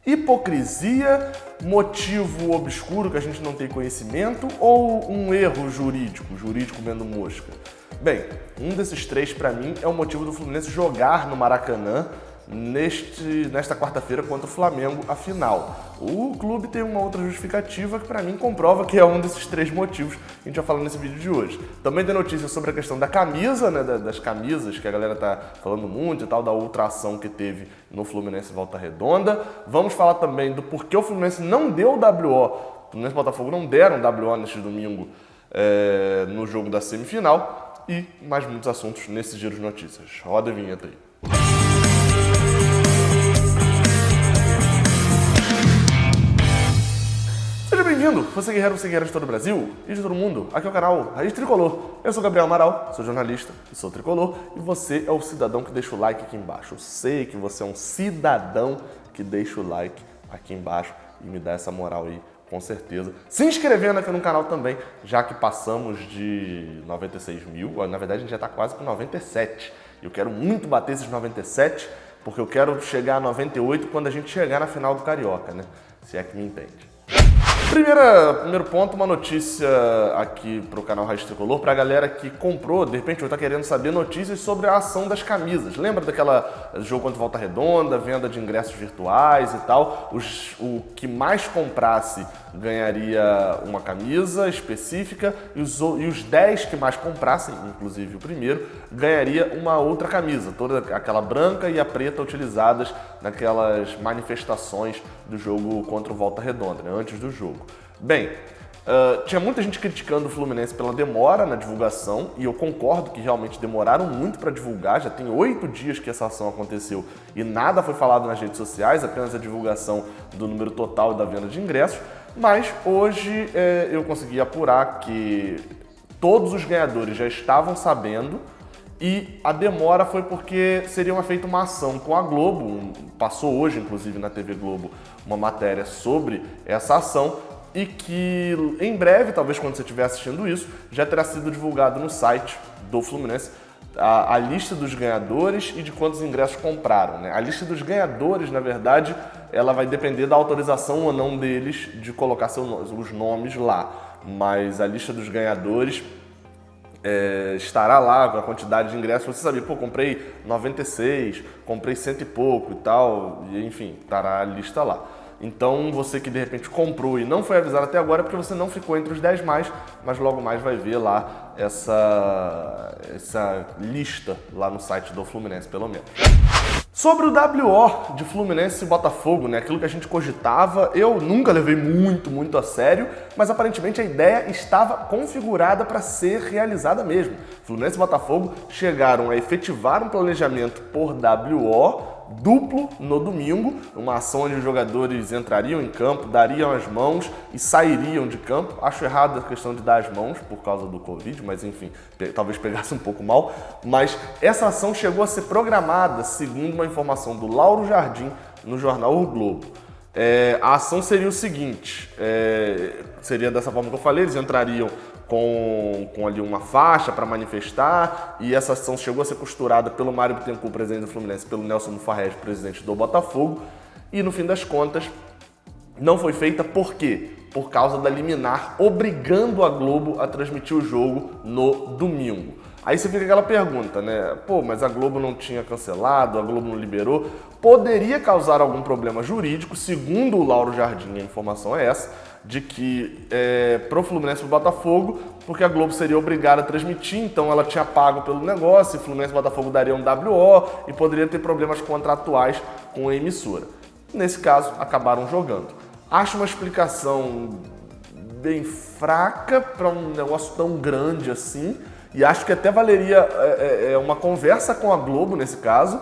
Hipocrisia, motivo obscuro que a gente não tem conhecimento ou um erro jurídico comendo mosca? Bem, um desses três para mim é o motivo do Fluminense jogar no Maracanã nesta quarta-feira contra o Flamengo, a final. O clube tem uma outra justificativa que para mim comprova que é um desses três motivos que a gente vai falar nesse vídeo de hoje. Também tem notícias sobre a questão da camisa, né, das camisas, que a galera tá falando muito e tal, da outra ação que teve no Fluminense Volta Redonda. Vamos falar também do porquê o Fluminense não deu WO. O Fluminense e o Botafogo não deram WO neste domingo no jogo da semifinal e mais muitos assuntos nesse giro de notícias. Roda a vinheta aí. Seja bem-vindo, você guerreiro de todo o Brasil e de todo mundo. Aqui é o canal Raiz Tricolor. Eu sou Gabriel Amaral, sou jornalista e sou tricolor. E você é o cidadão que deixa o like aqui embaixo. Eu sei que você é um cidadão que deixa o like aqui embaixo e me dá essa moral aí, com certeza. Se inscrevendo aqui no canal também, já que passamos de 96 mil. Na verdade, a gente já está quase com 97. Eu quero muito bater esses 97, porque eu quero chegar a 98 quando a gente chegar na final do Carioca, né? Se é que me entende. Primeiro ponto, uma notícia aqui pro canal Raiz Tricolor, pra galera que comprou, de repente, ou tá querendo saber notícias sobre a ação das camisas. Lembra daquela jogo contra Volta Redonda, venda de ingressos virtuais e tal? O que mais comprasse ganharia uma camisa específica e os 10 que mais comprassem, inclusive o primeiro, ganharia uma outra camisa, toda aquela branca e a preta utilizadas naquelas manifestações do jogo contra o Volta Redonda, né, antes do jogo. Bem, tinha muita gente criticando o Fluminense pela demora na divulgação, e eu concordo que realmente demoraram muito para divulgar, já tem 8 dias que essa ação aconteceu e nada foi falado nas redes sociais, apenas a divulgação do número total da venda de ingressos, mas hoje eu consegui apurar que todos os ganhadores já estavam sabendo e a demora foi porque seria feita uma ação com a Globo, passou hoje inclusive na TV Globo uma matéria sobre essa ação, e que em breve, talvez quando você estiver assistindo isso, já terá sido divulgado no site do Fluminense a lista dos ganhadores e de quantos ingressos compraram, né? A lista dos ganhadores, na verdade, ela vai depender da autorização ou não deles de colocar os nomes lá, mas a lista dos ganhadores estará lá com a quantidade de ingressos. Você sabia, pô, comprei 96, comprei 100 e pouco e tal, e enfim, estará a lista lá. Então, você que de repente comprou e não foi avisado até agora é porque você não ficou entre os 10 mais, mas logo mais vai ver lá essa lista lá no site do Fluminense, pelo menos. Sobre o WO de Fluminense e Botafogo, né? Aquilo que a gente cogitava, eu nunca levei muito a sério, mas aparentemente a ideia estava configurada para ser realizada mesmo. Fluminense e Botafogo chegaram a efetivar um planejamento por WO duplo no domingo, uma ação onde os jogadores entrariam em campo, dariam as mãos e sairiam de campo. Acho errado a questão de dar as mãos por causa do Covid, mas enfim, talvez pegasse um pouco mal. Mas essa ação chegou a ser programada, segundo uma informação do Lauro Jardim no jornal O Globo. A ação seria o seguinte, seria dessa forma que eu falei, eles entrariam com ali uma faixa para manifestar, e essa ação chegou a ser costurada pelo Mário Bittencourt, presidente do Fluminense, pelo Nelson Mufarrege, presidente do Botafogo, e no fim das contas não foi feita. Por quê? Por causa da liminar obrigando a Globo a transmitir o jogo no domingo. Aí você fica aquela pergunta, né? Pô, mas a Globo não tinha cancelado, a Globo não liberou. Poderia causar algum problema jurídico, segundo o Lauro Jardim, a informação é essa, de que pro Fluminense e pro Botafogo, porque a Globo seria obrigada a transmitir, então ela tinha pago pelo negócio, e Fluminense e Botafogo dariam WO e poderia ter problemas contratuais com a emissora. Nesse caso, acabaram jogando. Acho uma explicação bem fraca para um negócio tão grande assim, e acho que até valeria uma conversa com a Globo nesse caso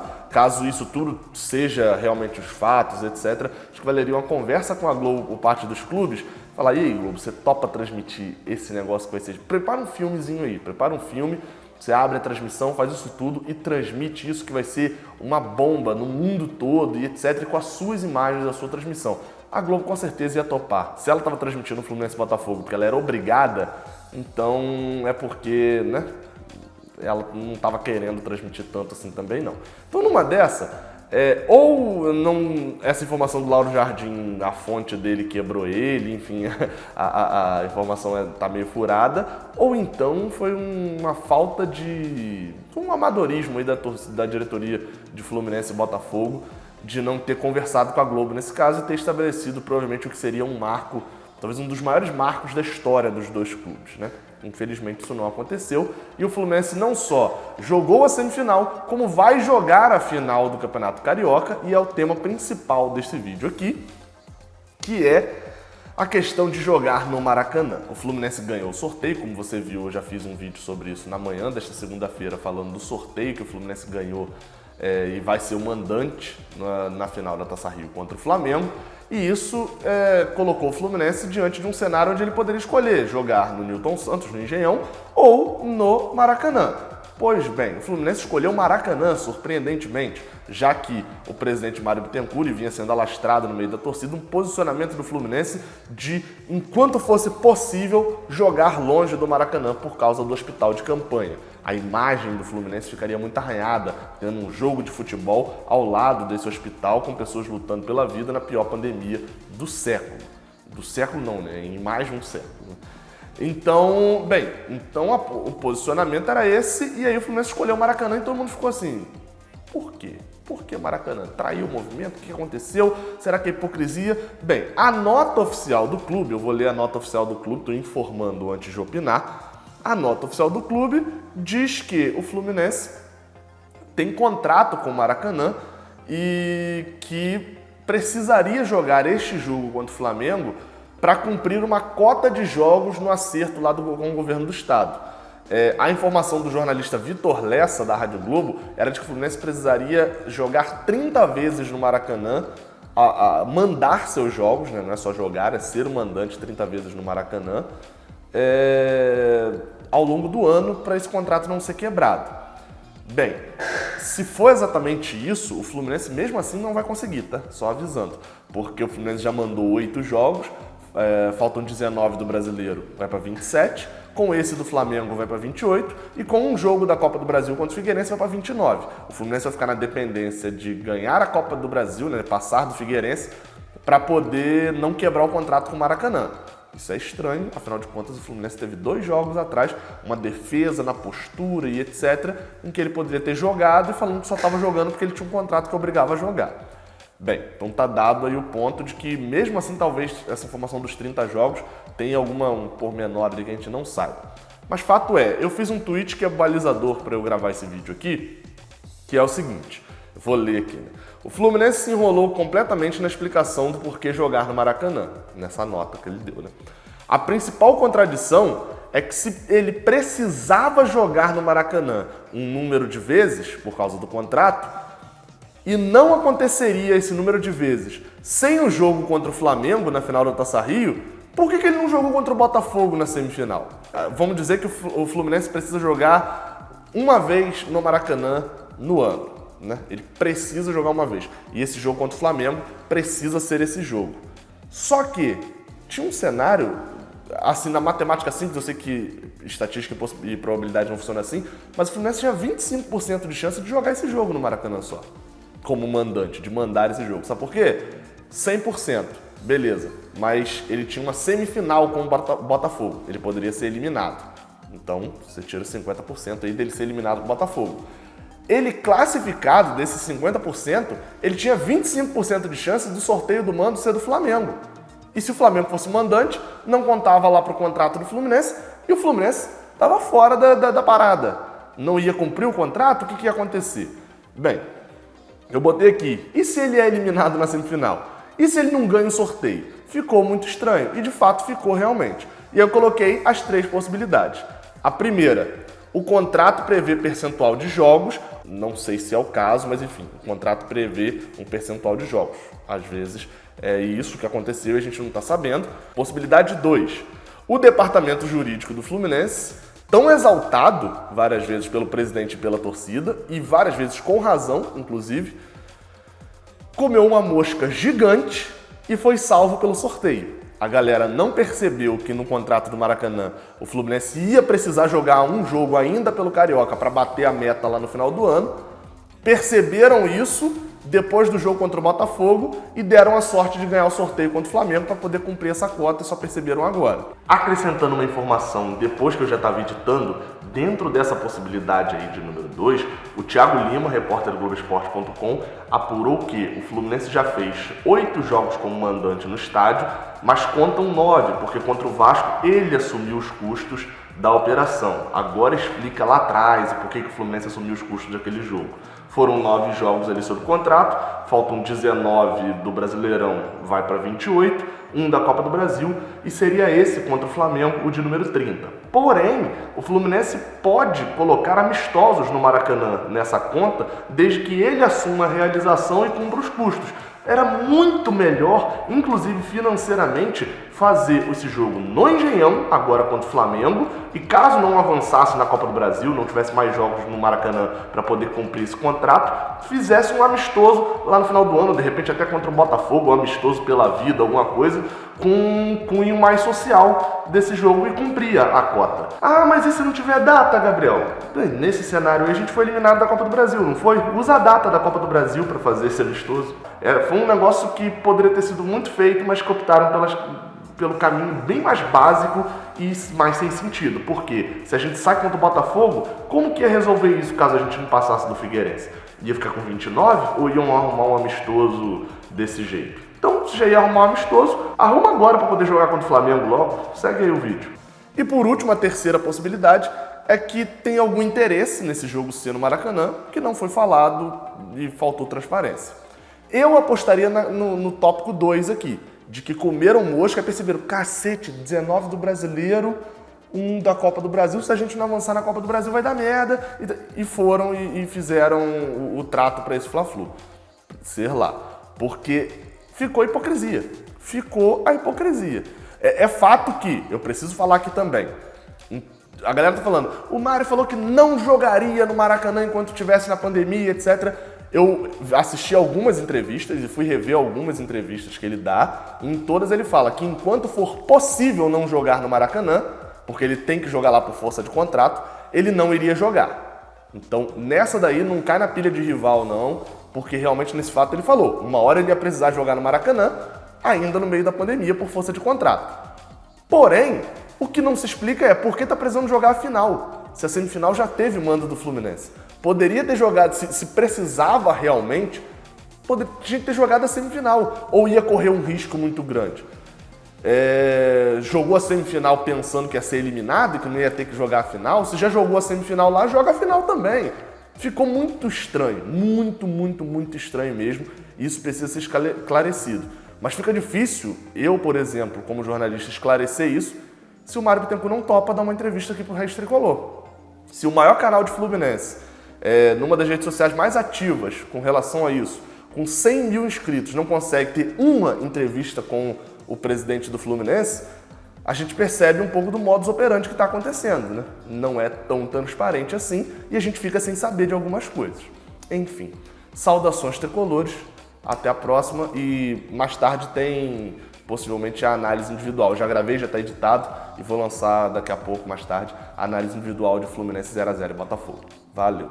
isso tudo seja realmente os fatos, etc. Acho que valeria uma conversa com a Globo por parte dos clubes, falar: e aí, Globo, você topa transmitir esse negócio que vai ser? Prepara um filmezinho aí, prepara um filme, você abre a transmissão, faz isso tudo e transmite isso que vai ser uma bomba no mundo todo e etc, com as suas imagens da sua transmissão. A Globo com certeza ia topar. Se ela estava transmitindo o Fluminense e Botafogo porque ela era obrigada, então é porque, né, ela não estava querendo transmitir tanto assim também não. Então numa dessa, Ou não, essa informação do Lauro Jardim, a fonte dele quebrou ele, enfim, a informação tá meio furada, ou então foi uma falta de... um amadorismo aí da diretoria de Fluminense e Botafogo, de não ter conversado com a Globo nesse caso e ter estabelecido provavelmente o que seria um marco, talvez um dos maiores marcos da história dos dois clubes, né? Infelizmente isso não aconteceu e o Fluminense não só jogou a semifinal, como vai jogar a final do Campeonato Carioca e é o tema principal deste vídeo aqui, que é a questão de jogar no Maracanã. O Fluminense ganhou o sorteio, como você viu, eu já fiz um vídeo sobre isso na manhã desta segunda-feira, falando do sorteio que o Fluminense ganhou e vai ser o mandante na final da Taça Rio contra o Flamengo. E isso colocou o Fluminense diante de um cenário onde ele poderia escolher jogar no Newton Santos, no Engenhão, ou no Maracanã. Pois bem, o Fluminense escolheu o Maracanã, surpreendentemente, já que o presidente Mário Bittencourt vinha sendo alastrado no meio da torcida, um posicionamento do Fluminense de, enquanto fosse possível, jogar longe do Maracanã por causa do hospital de campanha. A imagem do Fluminense ficaria muito arranhada, tendo um jogo de futebol ao lado desse hospital, com pessoas lutando pela vida na pior pandemia do século. Do século não, né? Em mais de um século. Então, o posicionamento era esse, e aí o Fluminense escolheu o Maracanã e todo mundo ficou assim, por quê? Por que Maracanã? Traiu o movimento? O que aconteceu? Será que é hipocrisia? Bem, a nota oficial do clube, eu vou ler a nota oficial do clube, estou informando antes de opinar, a nota oficial do clube diz que o Fluminense tem contrato com o Maracanã e que precisaria jogar este jogo contra o Flamengo para cumprir uma cota de jogos no acerto lá com o governo do estado. A informação do jornalista Vitor Lessa, da Rádio Globo, era de que o Fluminense precisaria jogar 30 vezes no Maracanã, mandar seus jogos, né? Não é só jogar, é ser o mandante 30 vezes no Maracanã, ao longo do ano, para esse contrato não ser quebrado. Bem, se for exatamente isso, o Fluminense mesmo assim não vai conseguir, tá? Só avisando, porque o Fluminense já mandou 8 jogos, faltam 19 do Brasileiro, vai para 27, com esse do Flamengo vai para 28 e com um jogo da Copa do Brasil contra o Figueirense vai para 29. O Fluminense vai ficar na dependência de ganhar a Copa do Brasil, né, passar do Figueirense, para poder não quebrar o contrato com o Maracanã. Isso é estranho, afinal de contas o Fluminense teve 2 jogos atrás, uma defesa na postura e etc, em que ele poderia ter jogado e falando que só estava jogando porque ele tinha um contrato que obrigava a jogar. Bem, então tá dado aí o ponto de que mesmo assim talvez essa informação dos 30 jogos tenha um pormenor ali que a gente não saiba. Mas fato é, eu fiz um tweet que é balizador para eu gravar esse vídeo aqui, que é o seguinte, eu vou ler aqui, né? O Fluminense se enrolou completamente na explicação do porquê jogar no Maracanã, nessa nota que ele deu, né? A principal contradição é que se ele precisava jogar no Maracanã um número de vezes, por causa do contrato, e não aconteceria esse número de vezes sem o jogo contra o Flamengo na final da Taça Rio, por que ele não jogou contra o Botafogo na semifinal? Vamos dizer que o Fluminense precisa jogar uma vez no Maracanã no ano, né? Ele precisa jogar uma vez. E esse jogo contra o Flamengo precisa ser esse jogo. Só que tinha um cenário, assim, na matemática simples, eu sei que estatística e probabilidade não funciona assim, mas o Fluminense tinha 25% de chance de jogar esse jogo no Maracanã só, como mandante, de mandar esse jogo. Sabe por quê? 100%, beleza. Mas ele tinha uma semifinal com o Botafogo. Ele poderia ser eliminado. Então, você tira 50% aí dele ser eliminado com o Botafogo. Ele classificado, desses 50%, ele tinha 25% de chance do sorteio do mando ser do Flamengo. E se o Flamengo fosse mandante, não contava lá pro contrato do Fluminense e o Fluminense estava fora da parada. Não ia cumprir o contrato, o que ia acontecer? Bem, eu botei aqui, e se ele é eliminado na semifinal? E se ele não ganha o sorteio? Ficou muito estranho, e de fato ficou realmente. E eu coloquei as 3 possibilidades. A primeira, o contrato prevê percentual de jogos, não sei se é o caso, mas enfim, o contrato prevê um percentual de jogos. Às vezes é isso que aconteceu e a gente não está sabendo. Possibilidade 2, o departamento jurídico do Fluminense, tão exaltado várias vezes pelo presidente e pela torcida, e várias vezes com razão, inclusive, comeu uma mosca gigante e foi salvo pelo sorteio. A galera não percebeu que no contrato do Maracanã o Fluminense ia precisar jogar um jogo ainda pelo Carioca para bater a meta lá no final do ano. Perceberam isso depois do jogo contra o Botafogo e deram a sorte de ganhar o sorteio contra o Flamengo para poder cumprir essa cota e só perceberam agora. Acrescentando uma informação, depois que eu já estava editando, dentro dessa possibilidade aí de número 2, o Thiago Lima, repórter do Globoesporte.com, apurou que o Fluminense já fez 8 jogos como mandante no estádio, mas contam 9, porque contra o Vasco ele assumiu os custos da operação. Agora explica lá atrás por que o Fluminense assumiu os custos daquele jogo. Foram 9 jogos ali sob contrato, faltam 19 do Brasileirão, vai para 28, um da Copa do Brasil, e seria esse contra o Flamengo, o de número 30. Porém, o Fluminense pode colocar amistosos no Maracanã nessa conta, desde que ele assuma a realização e cumpra os custos. Era muito melhor, inclusive financeiramente, fazer esse jogo no Engenhão, agora contra o Flamengo, e caso não avançasse na Copa do Brasil, não tivesse mais jogos no Maracanã para poder cumprir esse contrato, fizesse um amistoso lá no final do ano, de repente até contra o Botafogo, um amistoso pela vida, alguma coisa, com um cunho mais social desse jogo e cumpria a cota. Ah, mas e se não tiver data, Gabriel? Nesse cenário aí a gente foi eliminado da Copa do Brasil, não foi? Usa a data da Copa do Brasil para fazer esse amistoso. Foi um negócio que poderia ter sido muito feito, mas que optaram pelo caminho bem mais básico e mais sem sentido. Porque se a gente sai contra o Botafogo, como que ia resolver isso caso a gente não passasse do Figueirense? Ia ficar com 29 ou iam arrumar um amistoso desse jeito? Então, se já ia arrumar um amistoso, arruma agora para poder jogar contra o Flamengo logo. Segue aí o vídeo. E por último, a terceira possibilidade é que tem algum interesse nesse jogo ser no Maracanã, que não foi falado e faltou transparência. Eu apostaria no tópico 2 aqui, de que comeram mosca e perceberam, cacete, 19 do Brasileiro, 1 da Copa do Brasil, se a gente não avançar na Copa do Brasil vai dar merda, e foram e fizeram o trato para esse Fla-Flu ser lá, porque ficou a hipocrisia, É fato que, eu preciso falar aqui também, a galera tá falando, o Mário falou que não jogaria no Maracanã enquanto estivesse na pandemia, etc. Eu assisti algumas entrevistas e fui rever algumas entrevistas que ele dá. E em todas ele fala que enquanto for possível não jogar no Maracanã, porque ele tem que jogar lá por força de contrato, ele não iria jogar. Então nessa daí não cai na pilha de rival não, porque realmente nesse fato ele falou, uma hora ele ia precisar jogar no Maracanã, ainda no meio da pandemia por força de contrato. Porém, o que não se explica é por que está precisando jogar a final, se a semifinal já teve mando do Fluminense. Poderia ter jogado, se precisava realmente, tinha que ter jogado a semifinal, ou ia correr um risco muito grande. Jogou a semifinal pensando que ia ser eliminado e que não ia ter que jogar a final, se já jogou a semifinal lá, joga a final também. Ficou muito estranho, muito estranho mesmo, e isso precisa ser esclarecido. Mas fica difícil, eu, por exemplo, como jornalista, esclarecer isso, se o Mário Bittencourt não topa dar uma entrevista aqui pro Raiz Tricolor. Se o maior canal de Fluminense, numa das redes sociais mais ativas com relação a isso, com 100 mil inscritos, não consegue ter uma entrevista com o presidente do Fluminense, a gente percebe um pouco do modus operandi que está acontecendo, né? Não é tão transparente assim e a gente fica sem saber de algumas coisas. Enfim, saudações tricolores, até a próxima e mais tarde tem possivelmente a análise individual. Já gravei, já está editado e vou lançar daqui a pouco, mais tarde, a análise individual de Fluminense 0x0 e Botafogo. Valeu!